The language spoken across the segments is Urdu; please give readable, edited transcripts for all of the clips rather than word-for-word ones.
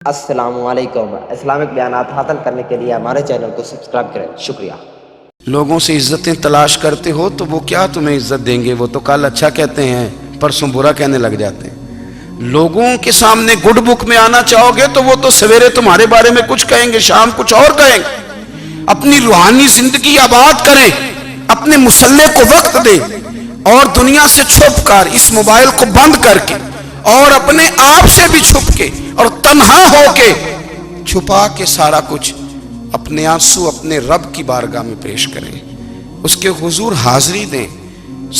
السلام علیکم۔ اسلامک بیانات حاصل کرنے کے لیے ہمارے چینل کو سبسکرائب کریں، شکریہ۔ لوگوں سے عزتیں تلاش کرتے ہو تو وہ کیا تمہیں عزت دیں گے؟ وہ تو کل اچھا کہتے ہیں، پرسوں برا کہنے لگ جاتے ہیں۔ لوگوں کے سامنے گڈ بک میں آنا چاہو گے تو وہ تو سویرے تمہارے بارے میں کچھ کہیں گے، شام کچھ اور کہیں گے۔ اپنی روحانی زندگی آباد کریں، اپنے مسلح کو وقت دیں، اور دنیا سے چھپ کر اس موبائل کو بند کر کے اور اپنے آپ سے بھی چھپ کے اور تنہا ہو کے چھپا کے سارا کچھ اپنے آنسو اپنے رب کی بارگاہ میں پیش کریں، اس کے حضور حاضری دیں۔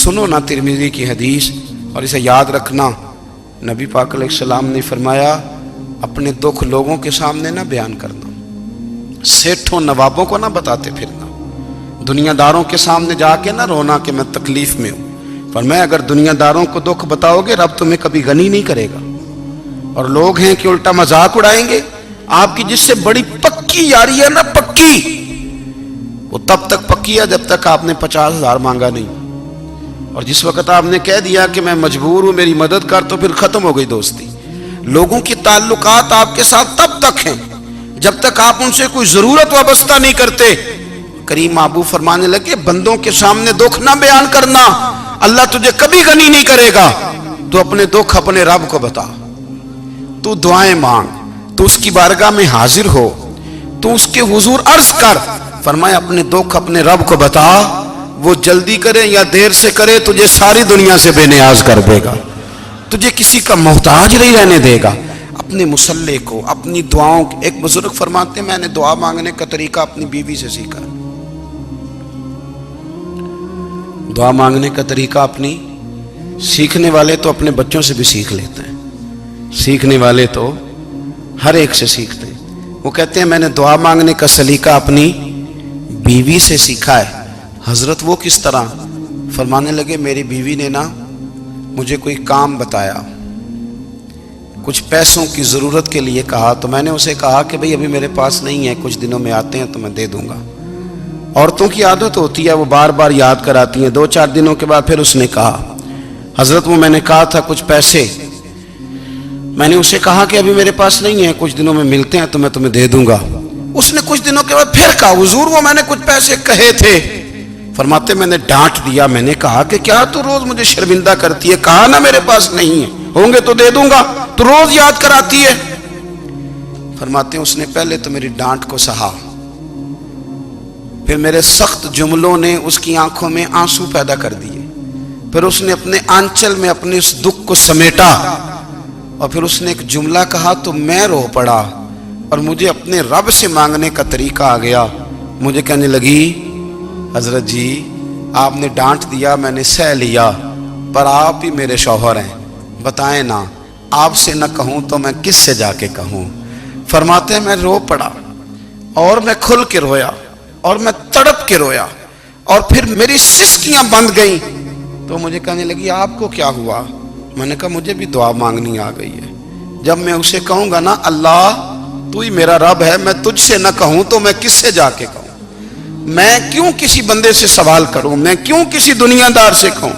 سنو نا ترمذی کی حدیث، اور اسے یاد رکھنا، نبی پاک علیہ السلام نے فرمایا اپنے دکھ لوگوں کے سامنے نہ بیان کرنا، سیٹھوں نوابوں کو نہ بتاتے پھرنا، دنیا داروں کے سامنے جا کے نہ رونا کہ میں تکلیف میں ہوں۔ فرمایا اگر دنیا داروں کو دکھ بتاؤ گے رب تمہیں کبھی غنی نہیں کرے گا۔ اور لوگ ہیں کہ الٹا مذاق اڑائیں گے آپ کی، جس سے بڑی پکی یاری ہے نا، پکی، وہ تب تک پکی ہے جب تک آپ نے 50,000 مانگا نہیں، اور جس وقت آپ نے کہہ دیا کہ میں مجبور ہوں میری مدد کر، تو پھر ختم ہو گئی دوستی۔ لوگوں کی تعلقات آپ کے ساتھ تب تک ہیں جب تک آپ ان سے کوئی ضرورت وابستہ نہیں کرتے۔ کریم محبوب فرمانے لگے بندوں کے سامنے دکھ نہ بیان کرنا، اللہ تجھے کبھی غنی نہیں کرے گا۔ تو اپنے دکھ اپنے رب کو بتا، تو دعائیں مانگ، تو اس کی بارگاہ میں حاضر ہو، تو اس کے حضور عرض کر۔ فرمایا اپنے دکھ اپنے رب کو بتا، وہ جلدی کرے یا دیر سے کرے تجھے ساری دنیا سے بے نیاز کر دے گا، تجھے کسی کا محتاج نہیں رہنے دے گا۔ اپنے مسلح کو، اپنی دعاؤں، ایک بزرگ فرماتے ہیں میں نے دعا مانگنے کا طریقہ اپنی بیوی سے سیکھا۔ دعا مانگنے کا طریقہ اپنی، سیکھنے والے تو اپنے بچوں سے بھی سیکھ لیتے ہیں، سیکھنے والے تو ہر ایک سے سیکھتے ہیں۔ وہ کہتے ہیں میں نے دعا مانگنے کا سلیقہ اپنی بیوی سے سیکھا ہے۔ حضرت وہ کس طرح؟ فرمانے لگے میری بیوی نے نا مجھے کوئی کام بتایا، کچھ پیسوں کی ضرورت کے لیے کہا، تو میں نے اسے کہا کہ بھئی ابھی میرے پاس نہیں ہے، کچھ دنوں میں آتے ہیں تو میں دے دوں گا۔ عورتوں کی عادت ہوتی ہے وہ بار بار یاد کراتی ہیں، 2-4 دنوں کے بعد پھر اس نے کہا حضرت وہ میں نے کہا تھا کچھ پیسے، میں نے اسے کہا کہ ابھی میرے پاس نہیں ہے، کچھ دنوں میں ملتے ہیں تو میں تمہیں دے دوں گا۔ اس نے کچھ دنوں کے بعد پھر کہا حضور وہ میں نے کچھ پیسے کہے تھے۔ فرماتے میں نے ڈانٹ دیا، میں نے کہا کہ کیا تو روز مجھے شرمندہ کرتی ہے، کہا نا میرے پاس نہیں ہے، ہوں گے تو دے دوں گا، تو روز یاد کراتی ہے۔ فرماتے ہیں اس نے پہلے تو میری ڈانٹ کو سہا، پھر میرے سخت جملوں نے اس کی آنکھوں میں آنسو پیدا کر دیے، پھر اس نے اپنے آنچل میں اپنے اس دکھ کو سمیٹا، اور پھر اس نے ایک جملہ کہا تو میں رو پڑا، اور مجھے اپنے رب سے مانگنے کا طریقہ آ گیا۔ مجھے کہنے لگی حضرت جی آپ نے ڈانٹ دیا میں نے سہ لیا، پر آپ ہی میرے شوہر ہیں، بتائیں نا آپ سے نہ کہوں تو میں کس سے جا کے کہوں۔ فرماتے ہیں میں رو پڑا، اور میں کھل کے رویا، اور میں تڑپ کے رویا، اور پھر میری سسکیاں بند گئیں۔ تو مجھے کہنے لگی آپ کو کیا ہوا؟ میں نے کہا مجھے بھی دعا مانگنی آ گئی ہے، جب میں اسے کہوں گا نا اللہ تو ہی میرا رب ہے، میں تجھ سے نہ کہوں تو میں کس سے جا کے کہوں؟ میں کیوں کسی بندے سے سوال کروں؟ میں کیوں کسی دنیا دار سے کہوں؟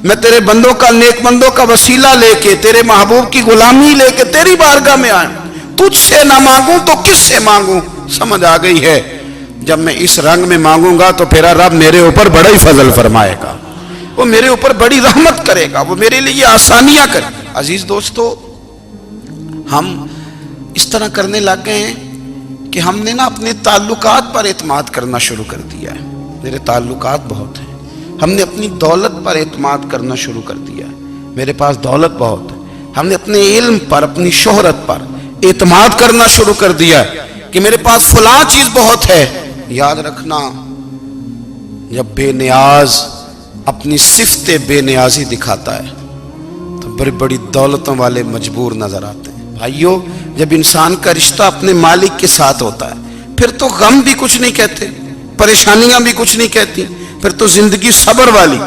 میں تیرے بندوں کا، نیک بندوں کا وسیلہ لے کے، تیرے محبوب کی غلامی لے کے تیری بارگاہ میں آئیں، تجھ سے نہ مانگوں تو کس سے مانگوں؟ سمجھ آ گئی ہے؟ جب میں اس رنگ میں مانگوں گا تو پھر رب میرے اوپر بڑا ہی فضل فرمائے گا، وہ میرے اوپر بڑی رحمت کرے گا، وہ میرے لیے آسانیاں کرے گا۔ عزیز دوستو، ہم اس طرح کرنے لگ گئے ہیں کہ ہم نے نا اپنے تعلقات پر اعتماد کرنا شروع کر دیا ہے۔ میرے تعلقات بہت ہیں، ہم نے اپنی دولت پر اعتماد کرنا شروع کر دیا ہے، میرے پاس دولت بہت ہے۔ ہم نے اپنے علم پر، اپنی شہرت پر اعتماد کرنا شروع کر دیا ہے کہ میرے پاس فلاں چیز بہت ہے۔ یاد رکھنا جب بے نیاز اپنی صفت بے نیازی دکھاتا ہے تو بڑی بڑی دولتوں والے مجبور نظر آتے ہیں۔ بھائیو جب انسان کا رشتہ اپنے مالک کے ساتھ ہوتا ہے پھر تو غم بھی کچھ نہیں کہتے، پریشانیاں بھی کچھ نہیں کہتی، پھر تو زندگی صبر والی،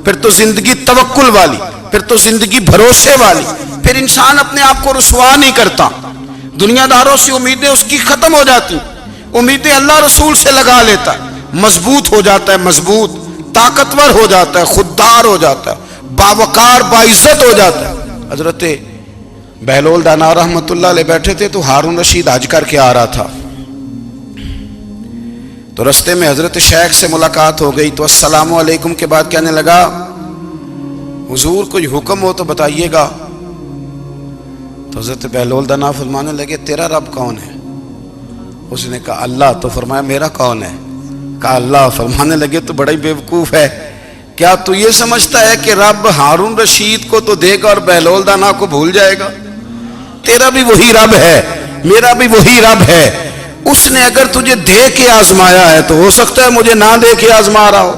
پھر تو زندگی توکل والی، پھر تو زندگی بھروسے والی، پھر انسان اپنے آپ کو رسوا نہیں کرتا، دنیا داروں سے امیدیں اس کی ختم ہو جاتی، امیدیں اللہ رسول سے لگا لیتا ہے، مضبوط ہو جاتا ہے، مضبوط، طاقتور ہو جاتا ہے، خوددار ہو جاتا ہے، باوقار باعزت ہو جاتا ہے۔ حضرت بہلول دانا رحمۃ اللہ علیہ بیٹھے تھے تو ہارون رشید حج کر کے آ رہا تھا، تو رستے میں حضرت شیخ سے ملاقات ہو گئی، تو السلام علیکم کے بعد کہنے لگا حضور کوئی حکم ہو تو بتائیے گا۔ تو حضرت بہلول دانا فرمانے لگے تیرا رب کون ہے؟ اس نے کہا اللہ۔ تو فرمایا میرا کون ہے؟ کہا اللہ۔ فرمانے لگے تو بڑا ہی بیوقوف ہے، کیا تو یہ سمجھتا ہے کہ رب ہارون رشید کو تو دے گا اور بہلول دانا کو بھول جائے گا؟ تیرا بھی وہی رب ہے، میرا بھی وہی رب ہے، اس نے اگر تجھے دے کے آزمایا ہے تو ہو سکتا ہے مجھے نہ دے کے آزما رہا ہو،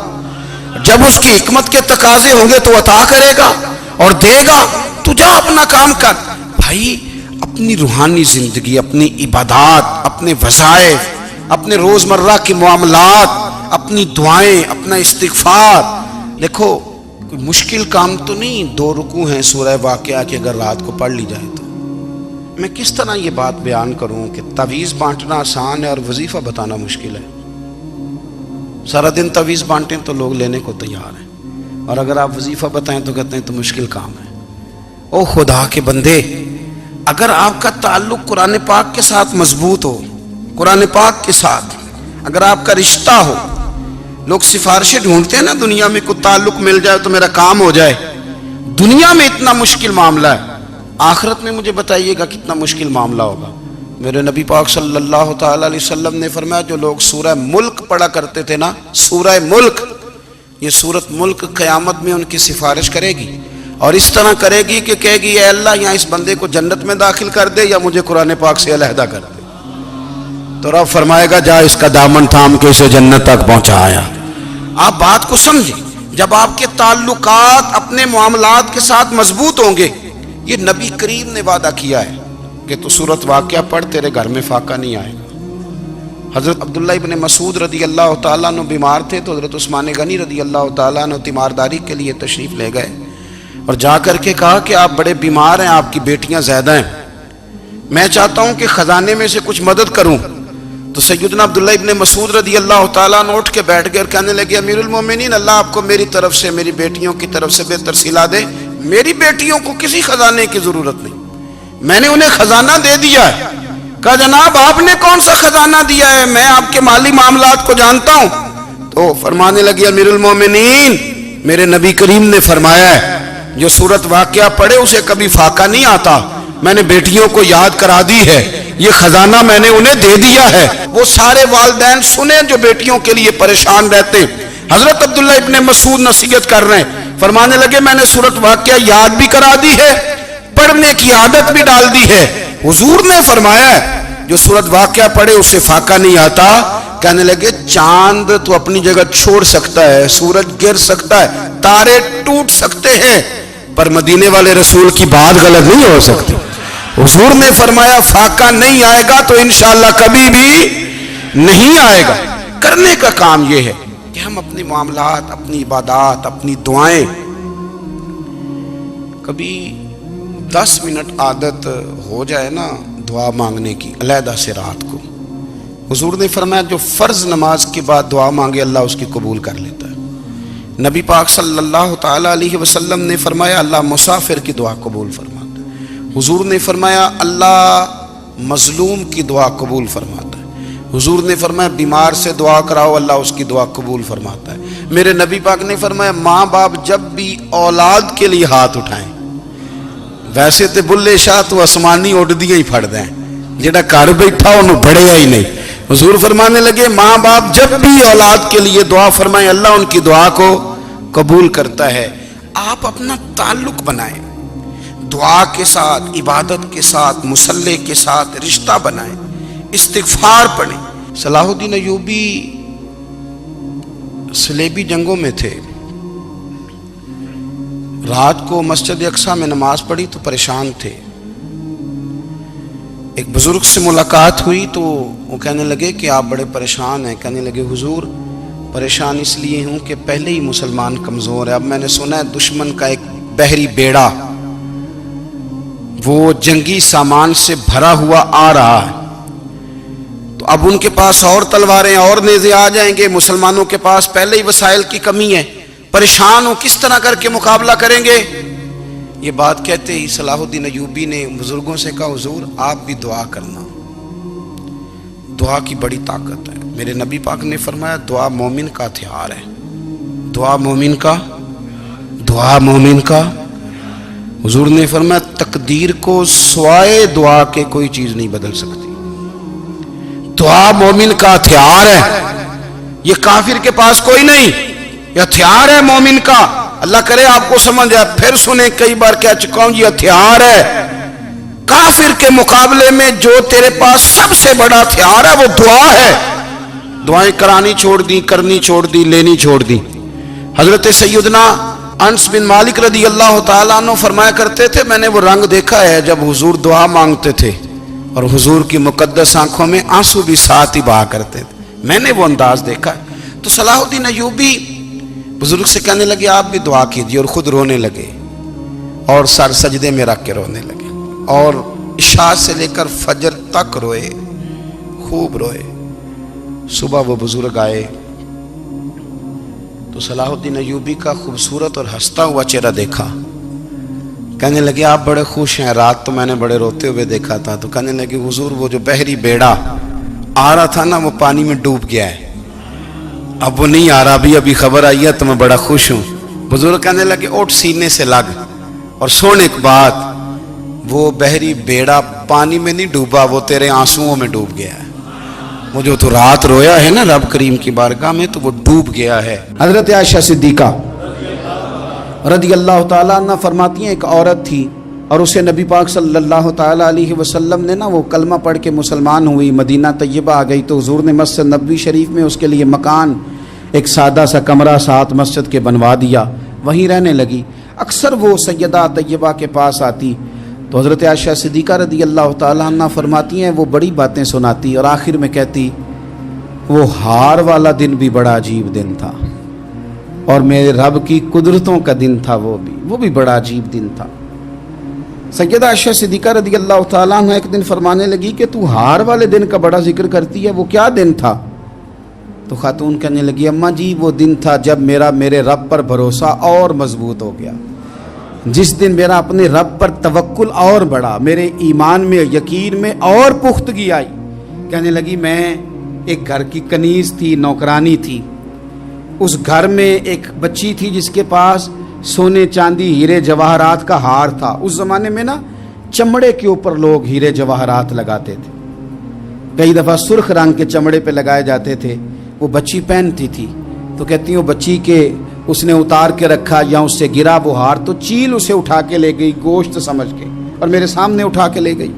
جب اس کی حکمت کے تقاضے ہوں گے تو عطا کرے گا اور دے گا، تو جا اپنا کام کر۔ بھائی اپنی روحانی زندگی، اپنی عبادات، اپنے وظائف، اپنے روزمرہ کے معاملات، اپنی دعائیں، اپنا استغفار، دیکھو کوئی مشکل کام تو نہیں، 2 رکوع ہیں سورہ واقعہ کی اگر رات کو پڑھ لی جائے تو۔ میں کس طرح یہ بات بیان کروں کہ تعویذ بانٹنا آسان ہے اور وظیفہ بتانا مشکل ہے؟ سارا دن تعویذ بانٹیں تو لوگ لینے کو تیار ہیں، اور اگر آپ وظیفہ بتائیں تو کہتے ہیں تو مشکل کام ہے۔ او خدا کے بندے، اگر آپ کا تعلق قرآن پاک کے ساتھ مضبوط ہو، قرآن پاک کے ساتھ اگر آپ کا رشتہ ہو، لوگ سفارشیں ڈھونڈتے ہیں نا دنیا میں، کوئی تعلق مل جائے تو میرا کام ہو جائے، دنیا میں اتنا مشکل معاملہ ہے، آخرت میں مجھے بتائیے گا کتنا مشکل معاملہ ہوگا۔ میرے نبی پاک صلی اللہ تعالی علیہ وسلم نے فرمایا جو لوگ سورہ ملک پڑھا کرتے تھے نا، سورہ ملک، یہ سورت ملک قیامت میں ان کی سفارش کرے گی، اور اس طرح کرے گی کہ کہے گی اے اللہ یہاں اس بندے کو جنت میں داخل کر دے یا مجھے قرآن پاک سے علیحدہ کر دے، تو رب فرمائے گا جا اس کا دامن تھام کے اسے جنت تک پہنچایا۔ آپ بات کو سمجھیں، جب آپ کے تعلقات اپنے معاملات کے ساتھ مضبوط ہوں گے، یہ نبی کریم نے وعدہ کیا ہے کہ تو سورت واقعہ پڑھ تیرے گھر میں فاقہ نہیں آئے گا۔ حضرت عبداللہ ابن مسعود رضی اللہ تعالیٰ عنہ بیمار تھے تو حضرت عثمان غنی رضی اللہ تعالیٰ عنہ تیمارداری کے لیے تشریف لے گئے اور جا کر کے کہا کہ آپ بڑے بیمار ہیں، آپ کی بیٹیاں زیادہ ہیں، میں چاہتا ہوں کہ خزانے میں سے کچھ مدد کروں۔ تو سیدنا عبداللہ ابن مسعود رضی اللہ تعالیٰ عنہ اٹھ کے بیٹھ گئے اور کہنے لگے امیر المومنین، اللہ آپ کو میری طرف سے، میری بیٹیوں کی طرف سے بہتر صلہ دے، میری بیٹیوں کو کسی خزانے کی ضرورت نہیں، میں نے انہیں خزانہ دے دیا ہے۔ کہا جناب آپ نے کون سا خزانہ دیا ہے، میں آپ کے مالی معاملات کو جانتا ہوں۔ تو فرمانے لگی امیر المومنین، میرے نبی کریم نے فرمایا ہے جو سورت واقعہ پڑھے اسے کبھی فاقہ نہیں آتا، میں نے بیٹیوں کو یاد کرا دی ہے، یہ خزانہ میں نے انہیں دے دیا ہے۔ وہ سارے والدین سنیں جو بیٹیوں کے لیے پریشان رہتے، حضرت عبداللہ ابن مسعود نصیحت کر رہے ہیں، فرمانے لگے میں نے سورت واقعہ یاد بھی کرا دی ہے، پڑھنے کی عادت بھی ڈال دی ہے، حضور نے فرمایا ہے جو سورت واقعہ پڑھے اسے فاقہ نہیں آتا۔ کہنے لگے چاند تو اپنی جگہ چھوڑ سکتا ہے، سورج گر سکتا ہے، تارے ٹوٹ سکتے ہیں، پر مدینے والے رسول کی بات غلط نہیں ہو سکتی۔ حضور نے فرمایا فاقہ نہیں آئے گا تو انشاءاللہ کبھی بھی نہیں آئے گا۔ کرنے کا کام یہ ہے کہ ہم اپنے معاملات، اپنی عبادات، اپنی دعائیں، کبھی 10 منٹ عادت ہو جائے نا دعا مانگنے کی علیحدہ سے رات کو، حضور نے فرمایا جو فرض نماز کے بعد دعا مانگے اللہ اس کی قبول کر لیتا ہے۔ نبی پاک صلی اللہ تعالی علیہ وسلم نے فرمایا اللہ مسافر کی دعا قبول فرماتا ہے۔ حضور نے فرمایا اللہ مظلوم کی دعا قبول فرماتا ہے۔ حضور نے فرمایا بیمار سے دعا کراؤ اللہ اس کی دعا قبول فرماتا ہے۔ میرے نبی پاک نے فرمایا ماں باپ جب بھی اولاد کے لیے ہاتھ اٹھائیں، ویسے تے بلے شاہ تو آسمانی اڈدیاں ہی پھڑ دیں، جڑا گھر بیٹھا انہوں بڑھیا ہی نہیں۔ حضور فرمانے لگے ماں باپ جب بھی اولاد کے لیے دعا فرمائیں اللہ ان کی دعا کو قبول کرتا ہے۔ آپ اپنا تعلق بنائیں، دعا کے ساتھ، عبادت کے ساتھ، مصلی کے ساتھ رشتہ بنائیں، استغفار پڑھیں۔ صلاح الدین ایوبی صلیبی جنگوں میں تھے، رات کو مسجد اقصی میں نماز پڑھی تو پریشان تھے، ایک بزرگ سے ملاقات ہوئی تو وہ کہنے لگے کہ آپ بڑے پریشان ہیں۔ کہنے لگے حضور پریشان اس لیے ہوں کہ پہلے ہی مسلمان کمزور ہے، اب میں نے سنا ہے دشمن کا ایک بحری بیڑا وہ جنگی سامان سے بھرا ہوا آ رہا ہے، تو اب ان کے پاس اور تلواریں اور نیزے آ جائیں گے، مسلمانوں کے پاس پہلے ہی وسائل کی کمی ہے، پریشان ہوں کس طرح کر کے مقابلہ کریں گے۔ یہ بات کہتے ہی صلاح الدین ایوبی نے بزرگوں سے کہا حضور آپ بھی دعا کرنا، دعا کی بڑی طاقت ہے۔ میرے نبی پاک نے فرمایا دعا مومن کا ہتھیار ہے، دعا مومن کا حضور نے فرمایا تقدیر کو سوائے دعا کے کوئی چیز نہیں بدل سکتی۔ دعا مومن کا ہتھیار ہے، یہ کافر کے پاس کوئی نہیں، یہ ہتھیار ہے مومن کا۔ اللہ کرے آپ کو سمجھ آئے، پھر سنیں، کئی بار کہہ چکا ہوں یہ ہتھیار ہے۔ کافر کے مقابلے میں جو تیرے پاس سب سے بڑا ہتھیار ہے وہ دعا ہے۔ دعائیں کرانی چھوڑ دی، کرنی چھوڑ دی، لینی چھوڑ دی۔ حضرت سیدنا انس بن مالک رضی اللہ تعالیٰ عنہ فرمایا کرتے تھے میں نے وہ رنگ دیکھا ہے جب حضور دعا مانگتے تھے اور حضور کی مقدس آنکھوں میں آنسو بھی ساتھ ہی بہا کرتے تھے، میں نے وہ انداز دیکھا ہے۔ تو صلاح الدین ایوبی بزرگ سے کہنے لگے آپ بھی دعا کیجیے، اور خود رونے لگے اور سر سجدے میں رکھ کے رونے لگے، اور عشاء سے لے کر فجر تک روئے، خوب روئے۔ صبح وہ بزرگ آئے تو صلاح الدین ایوبی کا خوبصورت اور ہنستا ہوا چہرہ دیکھا، کہنے لگے آپ بڑے خوش ہیں، رات تو میں نے بڑے روتے ہوئے دیکھا تھا۔ تو کہنے لگے حضور وہ جو بحری بیڑا آ رہا تھا نا وہ پانی میں ڈوب گیا ہے، اب وہ نہیں آ رہا، ابھی خبر آئی ہے تو میں بڑا خوش ہوں۔ بزرگ کہنے لگے اٹھ سینے سے لگ اور سن ایک بات، وہ بحری بیڑا پانی میں نہیں ڈوبا، وہ تیرے آنسوؤں میں ڈوب گیا ہے۔ وہ جو تو رات رویا ہے نا رب کریم کی بارگاہ میں تو وہ ڈوب گیا ہے۔ حضرت عائشہ صدیقہ رضی اللہ تعالیٰ عنہ فرماتی ہیں ایک عورت تھی اور اسے نبی پاک صلی اللہ تعالیٰ علیہ وسلم نے نا وہ کلمہ پڑھ کے مسلمان ہوئی، مدینہ طیبہ آ گئی، تو حضور نے مسجد نبوی شریف میں اس کے لیے مکان، ایک سادہ سا کمرہ ساتھ مسجد کے بنوا دیا، وہیں رہنے لگی۔ اکثر وہ سیدہ طیبہ کے پاس آتی تو حضرت عائشہ صدیقہ رضی اللہ تعالیٰ عنہ فرماتی ہیں وہ بڑی باتیں سناتی اور آخر میں کہتی وہ ہار والا دن بھی بڑا عجیب دن تھا اور میرے رب کی قدرتوں کا دن تھا، وہ بھی بڑا عجیب دن تھا۔ سیدہ عائشہ صدیقہ رضی اللہ تعالیٰ عنہ ایک دن فرمانے لگی کہ تو ہار والے دن کا بڑا ذکر کرتی ہے، وہ کیا دن تھا؟ تو خاتون کہنے لگی اماں جی وہ دن تھا جب میرے رب پر بھروسہ اور مضبوط ہو گیا، جس دن میرا اپنے رب پر توکل اور بڑھا، میرے ایمان میں یقین میں اور پختگی آئی۔ کہنے لگی میں ایک گھر کی کنیز تھی، نوکرانی تھی، اس گھر میں ایک بچی تھی جس کے پاس سونے چاندی ہیرے جواہرات کا ہار تھا۔ اس زمانے میں نا چمڑے کے اوپر لوگ ہیرے جواہرات لگاتے تھے، کئی دفعہ سرخ رنگ کے چمڑے پہ لگائے جاتے تھے، وہ بچی پہنتی تھی۔ تو کہتی ہوں بچی کے اس نے اتار کے رکھا یا اس سے گرا وہ ہار تو چیل اسے اٹھا کے لے گئی گوشت سمجھ کے اور میرے سامنے اٹھا کے لے گئی۔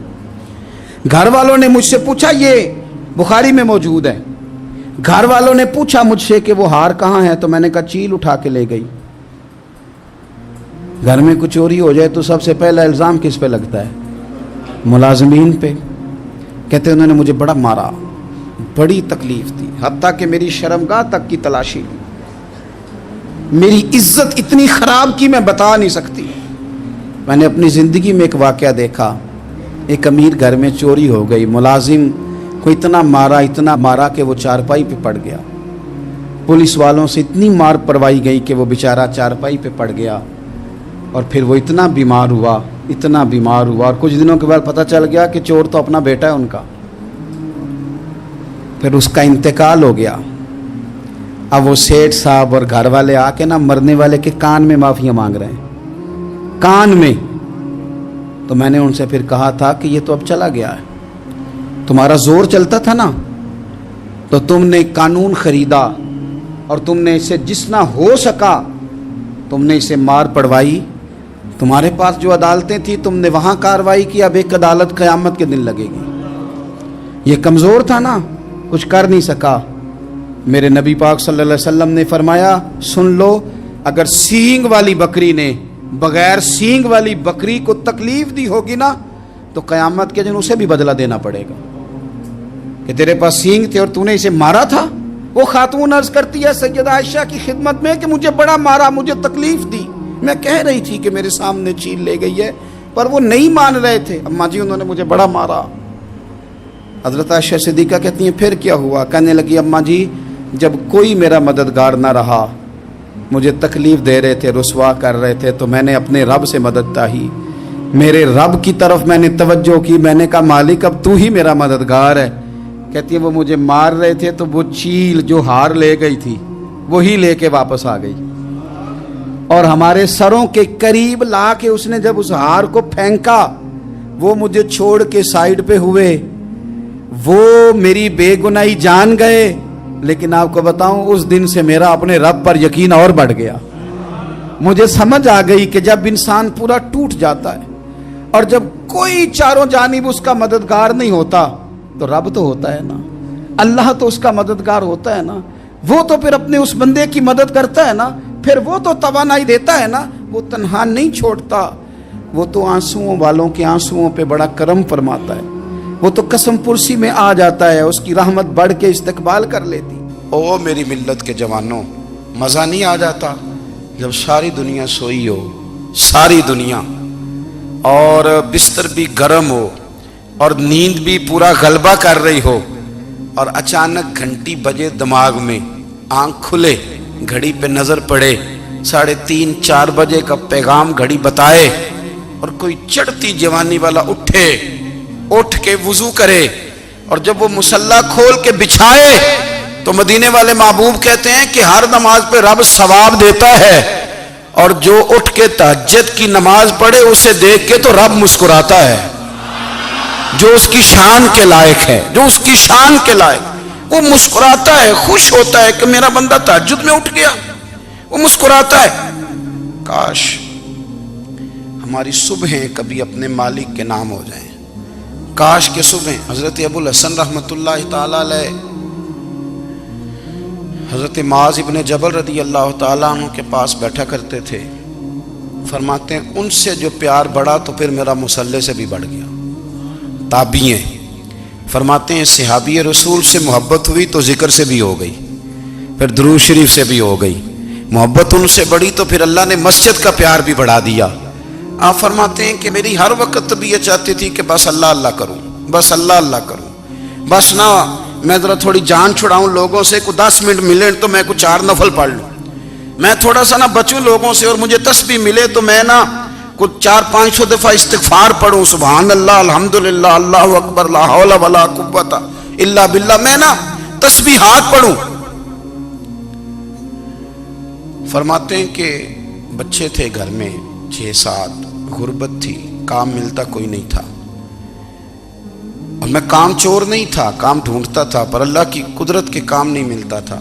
گھر والوں نے مجھ سے پوچھا، یہ بخاری میں موجود ہے، گھر والوں نے پوچھا مجھ سے کہ وہ ہار کہاں ہے، تو میں نے کہا چیل اٹھا کے لے گئی۔ گھر میں کچھ چوری ہو جائے تو سب سے پہلا الزام کس پہ لگتا ہے؟ ملازمین پہ۔ کہتے انہوں نے مجھے بڑا مارا، بڑی تکلیف تھی، حتیٰ کہ میری شرمگاہ تک کی تلاشی، میری عزت اتنی خراب کی میں بتا نہیں سکتی۔ میں نے اپنی زندگی میں ایک واقعہ دیکھا، ایک امیر گھر میں چوری ہو گئی، ملازم کو اتنا مارا کہ وہ چارپائی پہ پڑ گیا، پولیس والوں سے اتنی مار پروائی گئی کہ وہ بیچارہ چارپائی پہ پڑ گیا، اور پھر وہ اتنا بیمار ہوا اور کچھ دنوں کے بعد پتہ چل گیا کہ چور تو اپنا بیٹا ہے ان کا، پھر اس کا انتقال ہو گیا۔ اب وہ سیٹھ صاحب اور گھر والے آ کے نا مرنے والے کے کان میں معافیاں مانگ رہے ہیں، کان میں۔ تو میں نے ان سے پھر کہا تھا کہ یہ تو اب چلا گیا ہے، تمہارا زور چلتا تھا نا تو تم نے قانون خریدا اور تم نے اسے جتنا ہو سکا تم نے اسے مار پڑوائی، تمہارے پاس جو عدالتیں تھیں تم نے وہاں کارروائی کی، اب ایک عدالت قیامت کے دن لگے گی۔ یہ کمزور تھا نا، کچھ کر نہیں سکا۔ میرے نبی پاک صلی اللہ علیہ وسلم نے فرمایا سن لو، اگر سینگ والی بکری نے بغیر سینگ والی بکری کو تکلیف دی ہوگی نا تو قیامت کے دن اسے بھی بدلہ دینا پڑے گا کہ تیرے پاس سینگ تھے اور تو نے اسے مارا تھا۔ وہ خاتون عرض کرتی ہے سیدہ عائشہ کی خدمت میں کہ مجھے بڑا مارا، مجھے تکلیف دی، میں کہہ رہی تھی کہ میرے سامنے چیل لے گئی ہے پر وہ نہیں مان رہے تھے، اماں جی انہوں نے مجھے بڑا مارا۔ حضرت عائشہ صدیقہ کہتی ہیں پھر کیا ہوا؟ کہنے لگی اماں جی جب کوئی میرا مددگار نہ رہا مجھے تکلیف دے رہے تھے، رسوا کر رہے تھے، تو میں نے اپنے رب سے مدد چاہی، میرے رب کی طرف میں نے توجہ کی، میں نے کہا مالک اب تو ہی میرا مددگار ہے۔ کہتی ہے وہ مجھے مار رہے تھے تو وہ چیل جو ہار لے گئی تھی وہی لے کے واپس آ گئی، اور ہمارے سروں کے قریب لا کے اس نے جب اس ہار کو پھینکا، وہ مجھے چھوڑ کے سائیڈ پہ ہوئے، وہ میری بے گناہی جان گئے، لیکن آپ کو بتاؤں اس دن سے میرا اپنے رب پر یقین اور بڑھ گیا۔ مجھے سمجھ آ گئی کہ جب انسان پورا ٹوٹ جاتا ہے اور جب کوئی چاروں جانب اس کا مددگار نہیں ہوتا تو رب تو ہوتا ہے نا، اللہ تو اس کا مددگار ہوتا ہے نا، وہ تو پھر اپنے اس بندے کی مدد کرتا ہے نا، پھر وہ تو توانائی دیتا ہے نا، وہ تنہا نہیں چھوڑتا، وہ تو آنسوؤں والوں کے آنسوؤں پہ بڑا کرم فرماتا ہے، وہ تو قسم پرسی میں آ جاتا ہے، اس کی رحمت بڑھ کے استقبال کر لیتی۔ او میری ملت کے جوانوں، مزہ نہیں آ جاتا جب ساری دنیا سوئی ہو، ساری دنیا، اور بستر بھی گرم ہو اور نیند بھی پورا غلبہ کر رہی ہو، اور اچانک گھنٹی بجے دماغ میں، آنکھ کھلے، گھڑی پہ نظر پڑے، 3:30 4 بجے کا پیغام گھڑی بتائے، اور کوئی چڑھتی جوانی والا اٹھ کے وضو کرے، اور جب وہ مصلی کھول کے بچھائے تو مدینے والے محبوب کہتے ہیں کہ ہر نماز پہ رب ثواب دیتا ہے، اور جو اٹھ کے تہجد کی نماز پڑھے اسے دیکھ کے تو رب مسکراتا ہے، جو اس کی شان کے لائق ہے، جو اس کی شان کے لائق، وہ مسکراتا ہے، خوش ہوتا ہے کہ میرا بندہ تہجد میں اٹھ گیا، وہ مسکراتا ہے۔ کاش ہماری صبحیں کبھی اپنے مالک کے نام ہو جائیں، کاش کے صبح۔ حضرت ابو الحسن رحمۃ اللہ تعالی علیہ حضرت معاذ ابن جبل رضی اللہ تعالیٰ عنہ کے پاس بیٹھا کرتے تھے، فرماتے ہیں ان سے جو پیار بڑھا تو پھر میرا مصلی سے بھی بڑھ گیا۔ تابعین فرماتے ہیں صحابی رسول سے محبت ہوئی تو ذکر سے بھی ہو گئی، پھر درود شریف سے بھی ہو گئی، محبت ان سے بڑھی تو پھر اللہ نے مسجد کا پیار بھی بڑھا دیا۔ آپ فرماتے ہیں کہ میری ہر وقت طبیعت چاہتی تھی کہ بس اللہ اللہ کروں، بس اللہ اللہ کروں، بس نہ میں ذرا تھوڑی جان چھڑاؤں لوگوں سے، کوئی 10 منٹ ملے تو میں کوئی 4 نفل پڑھ لوں، میں تھوڑا سا نہ بچوں لوگوں سے، اور مجھے تسبیح ملے تو میں نہ کوئی 400-500 دفعہ استغفار پڑھوں، سبحان اللہ، الحمدللہ، اللہ اکبر، لا حول ولا قوت الا باللہ، میں نہ تسبیحات پڑھوں۔ فرماتے ہیں کہ بچے تھے گھر میں 6-7، غربت تھی، کام ملتا کوئی نہیں تھا، اور میں کام چور نہیں تھا، کام ڈھونڈتا تھا، پر اللہ کی قدرت کے کام نہیں ملتا تھا۔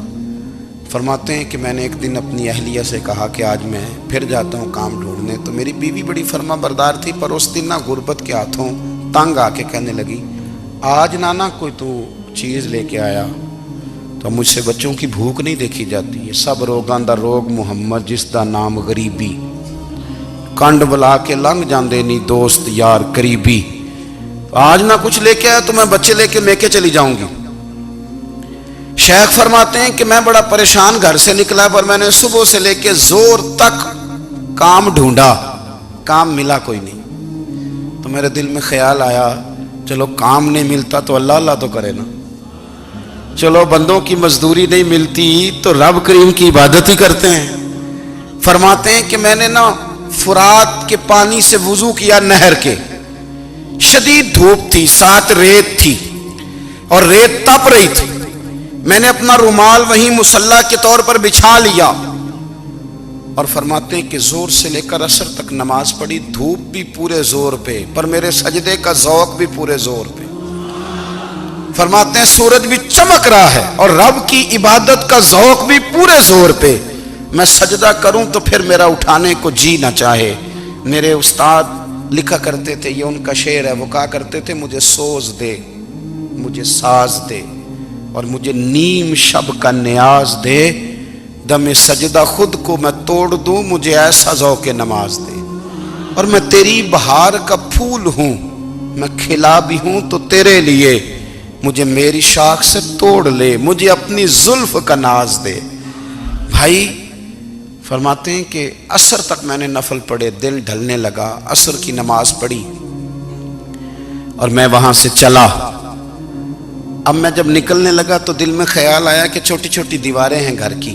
فرماتے ہیں کہ میں نے ایک دن اپنی اہلیہ سے کہا کہ آج میں پھر جاتا ہوں کام ڈھونڈنے، تو میری بیوی بڑی فرما بردار تھی، پر اس دن نہ غربت کے ہاتھوں تنگ آ کے کہنے لگی آج نانا کوئی تو چیز لے کے آیا، تو مجھ سے بچوں کی بھوک نہیں دیکھی جاتی ہے، سب روگاں دا روگ محمد جس دا نام غریبی، کنڈ بلا کے لنگ جاندے نہیں دوست یار قریبی، آج نہ کچھ لے کے آیا تو میں بچے لے کے میکے چلی جاؤں گی۔ شیخ فرماتے ہیں کہ میں بڑا پریشان گھر سے نکلا، پر میں نے صبح سے لے کے زور تک کام ڈھونڈا، کام ملا کوئی نہیں، تو میرے دل میں خیال آیا چلو کام نہیں ملتا تو اللہ اللہ تو کرے نا، چلو بندوں کی مزدوری نہیں ملتی تو رب کریم کی عبادت ہی کرتے ہیں۔ فرماتے ہیں کہ میں نے نا فرات کے پانی سے وضو کیا، نہر کے، شدید دھوپ تھی، ساتھ ریت تھی اور ریت تپ رہی تھی، میں نے اپنا رومال وہیں مصلی کے طور پر بچھا لیا، اور فرماتے ہیں کہ زور سے لے کر عصر تک نماز پڑھی، دھوپ بھی پورے زور پہ، پر میرے سجدے کا ذوق بھی پورے زور پہ۔ فرماتے ہیں سورج بھی چمک رہا ہے اور رب کی عبادت کا ذوق بھی پورے زور پہ، میں سجدہ کروں تو پھر میرا اٹھانے کو جی نہ چاہے۔ میرے استاد لکھا کرتے تھے، یہ ان کا شعر ہے، وہ کہا کرتے تھے مجھے سوز دے، مجھے ساز دے، اور مجھے نیم شب کا نیاز دے، دم سجدہ خود کو میں توڑ دوں، مجھے ایسا ذوق نماز دے، اور میں تیری بہار کا پھول ہوں، میں کھلا بھی ہوں تو تیرے لیے، مجھے میری شاخ سے توڑ لے، مجھے اپنی زلف کا ناز دے۔ بھائی فرماتے ہیں کہ عصر تک میں نے نفل پڑھے، دل ڈھلنے لگا، عصر کی نماز پڑھی اور میں وہاں سے چلا۔ اب میں جب نکلنے لگا تو دل میں خیال آیا کہ چھوٹی چھوٹی دیواریں ہیں گھر کی،